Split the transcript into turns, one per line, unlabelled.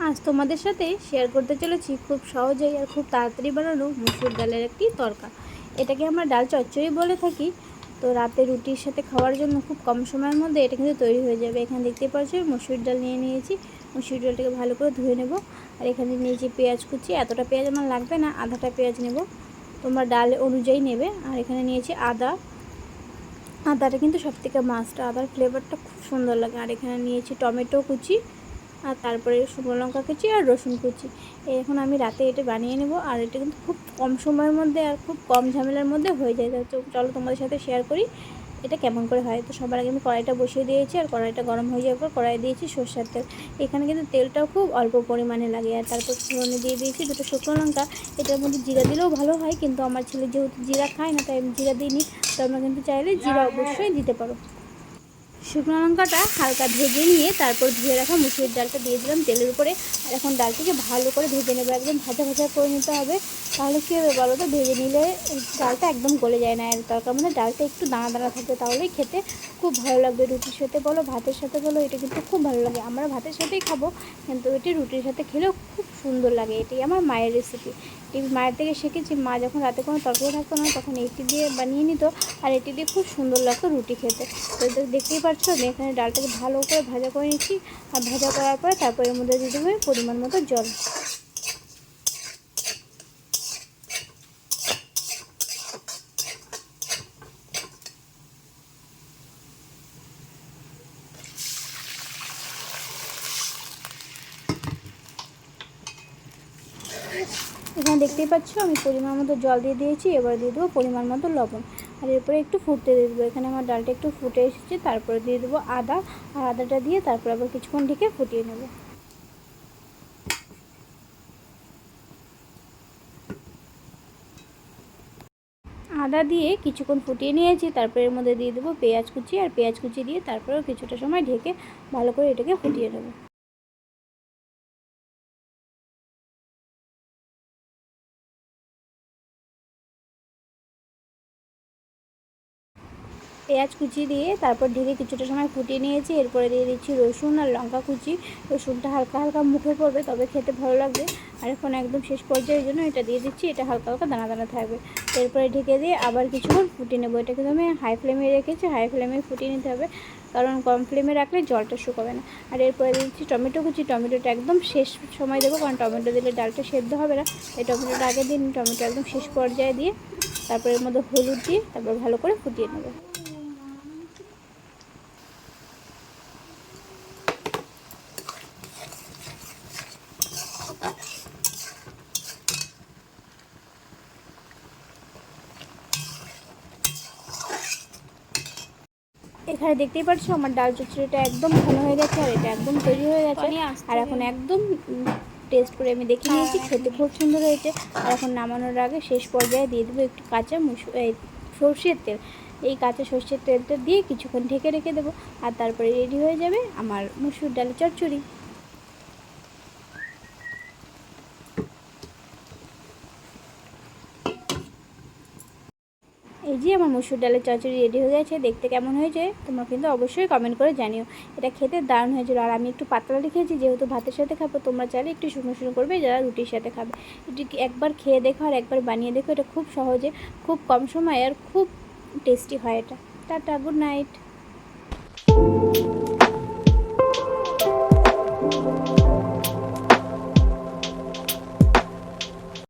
আজ তোমাদের সাথে শেয়ার করতে চলেছি খুব সহজেই আর খুব তাড়াতাড়ি বানানো মসুর ডালের একটি তরকা। এটাকে আমরা ডাল চচ্চড়ি বলে থাকি। তো রাতে রুটির সাথে খাওয়ার জন্য খুব কম সময়ের মধ্যে এটা কিন্তু তৈরি হয়ে যাবে। এখানে দেখতে পাচ্ছ মসুর ডাল নিয়ে নিয়েছি। মসুর ডালটাকে ভালো করে ধুয়ে নেব। আর এখানে নিয়েছি পেঁয়াজ কুচি। এতটা পেঁয়াজ আমার লাগবে না, আধাটা পেঁয়াজ নেব, তোমরা ডাল অনুযায়ী নেবে। আর এখানে নিয়েছি আদা। আদাটা কিন্তু সবথেকে মাস্ট, আদার ফ্লেভারটা খুব সুন্দর লাগে। আর এখানে নিয়েছি টমেটো কুচি, আর তারপরে শুকনো লঙ্কা কুচি আর রসুন কুচি। এখন আমি রাতে এটা বানিয়ে নেব। আর এটা কিন্তু খুব কম সময়ের মধ্যে আর খুব কম ঝামেলার মধ্যে হয়ে যায়। তো চলো তোমাদের সাথে শেয়ার করি এটা কেমন করে হয়। তো সবার আগে আমি কড়াইটা বসিয়ে দিয়েছি, আর কড়াইটা গরম হয়ে যাওয়ার পর কড়াই দিয়েছি সরষের তেল। এখানে কিন্তু তেলটাও খুব অল্প পরিমাণে লাগে। আর তারপর ফোড়নে দিয়ে দিয়েছি দুটো শুকনো লঙ্কা। এটার মধ্যে জিরা দিলেও ভালো হয়, কিন্তু আমার ছেলে যেহেতু জিরা খায় না তাই আমি জিরা দিইনি। তো আমরা কিন্তু চাইলে জিরা অবশ্যই দিতে পারো। শুকনো লঙ্কাটা হালকা ভেজে নিয়ে তারপর ধুয়ে রাখা মুসুরির ডালটা দিয়ে দিলাম তেলের উপরে। আর এখন ডালটিকে ভালো করে ভেজে নেবো, একদম ভাজা ভাজা করে নিতে হবে। তাহলে কী হবে বলো তো, ভেজে নিলে ডালটা একদম গলে যায় না। আর তরকার মধ্যে ডালটা একটু দানা দানা থাকবে, তাহলেই খেতে খুব ভালো লাগবে। রুটির সাথে বলো ভাতের সাথে বলো, এটা কিন্তু খুব ভালো লাগে। আমরা ভাতের সাথেই খাবো, কিন্তু এটি রুটির সাথে খেলেও খুব সুন্দর লাগে। এটি আমার মায়ের রেসিপি। এই মায়ের থেকে শিখেছি। মা যখন রাতে কোনো তরকারি থাকতো না তখন এটি দিয়ে বানিয়ে নিত, আর এটি দিয়ে খুব সুন্দর লাগতো রুটি খেতে। তো দেখতেই পাচ্ছ আমি এখানে ডালটাকে ভালো করে ভাজা করে নিচ্ছি। আর ভাজা করার পরে তারপর এর মধ্যে দিয়ে দেবো পরিমাণ মতো জল। এখানে দেখতেই পাচ্ছ আমি পরিমাণ মতো জল দিয়ে দিয়েছি। এবার দিয়ে দেবো পরিমাণ মতো লবণ। আর এরপরে একটু ফুটতে দিয়ে দেবো। এখানে আমার ডালটা একটু ফুটে এসেছে, তারপরে দিয়ে দেবো আদা। আর আদাটা দিয়ে তারপর আবার কিছুক্ষণ ঢেকে ফুটিয়ে নেবো। আদা দিয়ে কিছুক্ষণ ফুটিয়ে নিয়েছি, তারপরে এর মধ্যে দিয়ে দেবো পেঁয়াজ কুচি। আর পেঁয়াজ কুচি দিয়ে তারপরেও কিছুটা সময় ঢেকে ভালো করে এটাকে ফুটিয়ে নেবো। পেঁয়াজ কুচি দিয়ে তারপর ঢেকে কিছুটা সময় ফুটিয়ে নিয়েছি। এরপরে দিয়ে দিচ্ছি রসুন আর লঙ্কা কুচি। রসুনটা হালকা হালকা মুখে পড়বে, তবে খেতে ভালো লাগবে। আর এখন একদম শেষ পর্যায়ের জন্য এটা দিয়ে দিচ্ছি, এটা হালকা হালকা দানা দানা থাকবে। এরপরে ঢেকে দিয়ে আবার কিছুক্ষণ ফুটিয়ে নেবো। এটাকে আমি হাই ফ্লেমে রেখেছি, হাই ফ্লেমে ফুটিয়ে নিতে হবে, কারণ কম ফ্লেমে রাখলে জলটা শুকাবে না। আর এরপরে দিয়ে দিচ্ছি টমেটো কুচি। টমেটোটা একদম শেষ সময় দেবো, কারণ টমেটো দিলে ডালটা সেদ্ধ হবে না। এই টমেটোটা আগে দিন, টমেটো একদম শেষ পর্যায়ে দিয়ে তারপরে এর মধ্যে হলুদ দিয়ে তারপর ভালো করে ফুটিয়ে নেবো। এখানে দেখতেই পাচ্ছ আমার ডাল চচ্চড়িটা একদম ভালো হয়ে গেছে, আর এটা একদম তৈরি হয়ে গেছে। আর এখন একদম টেস্ট করে আমি দেখে নিয়েছি, খেতে খুব সুন্দর হয়েছে। আর এখন নামানোর আগে শেষ পর্যায়ে দিয়ে দেবো একটু কাঁচা সর্ষের তেল। এই কাঁচা সর্ষের তেলটা দিয়ে কিছুক্ষণ ঢেকে রেখে দেবো। আর তারপরে রেডি হয়ে যাবে আমার মসুর ডালের চচ্চড়ি। এই যে আমার মসুর ডালের চচ্চড়ি রেডি হয়ে গেছে। দেখতে কেমন হয়েছে তোমরা কিন্তু অবশ্যই কমেন্ট করে জানিও। এটা খেতে দারুণ হয়েছিল। আর আমি একটু পাতলা রেখেছি, যেহেতু ভাতের সাথে খাবো। তোমরা চাইলে একটু শুকনো শুকনো করবে যারা রুটির সাথে খাবে। এটি একবার খেয়ে দেখো আর একবার বানিয়ে দেখো। এটা খুব সহজে, খুব কম সময়ে আর খুব টেস্টি হয় এটা। Tata, good night.